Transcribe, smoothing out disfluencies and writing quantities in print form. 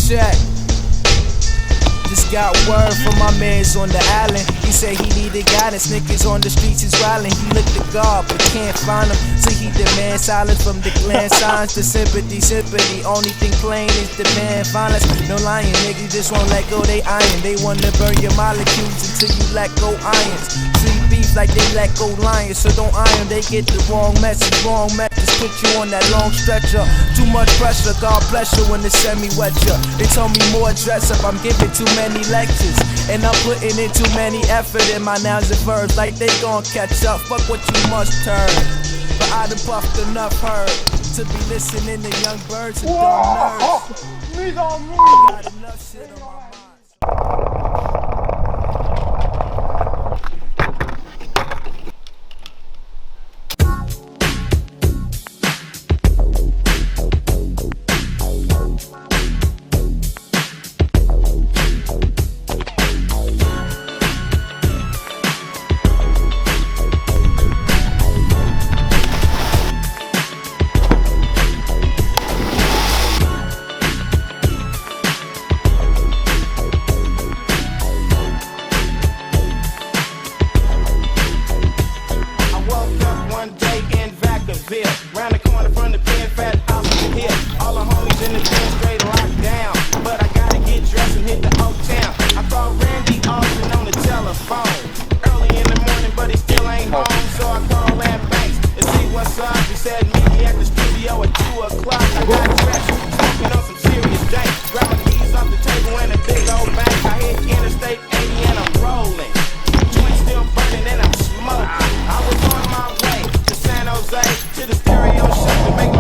check. Just got word from my mans on the island. He said he needed guidance. Niggas on the streets is wildin'. He looked to God but can't find him. So he demand silence from the clan signs. The sympathy. Only thing plain is demand violence. No lying, niggas just won't let go they iron. They wanna burn your molecules until you let go irons. Treat beef like they let go lions. So don't iron, they get the wrong message. Wrong methods put you on that long stretcher. Too much pressure, God bless you when the semi-wet ya. They told me more dress up, I'm giving too many lectures. And I'm putting in too many effort in my nouns and verbs. Like they gon' catch up, fuck what you must turn. But I done puffed enough herd to be listening to young birds and dumb nerds. Got enough shit on my mind. Round the corner from the pen, fat house in the hill. All the homies in the pen straight locked down. But I gotta get dressed and hit the Oak Town. I called Randy Austin on the telephone early in the morning, but he still ain't home. So I called Lamb Banks and see what's up. He said meet me at the studio at 2 o'clock. I got dressed, talking on some serious dank. Grab my keys off the table and a big old bank. I hit Interstate 80 and I'm rolling. Joint still burning and I'm smoking. I was on my way to San Jose, to the stereo shop to make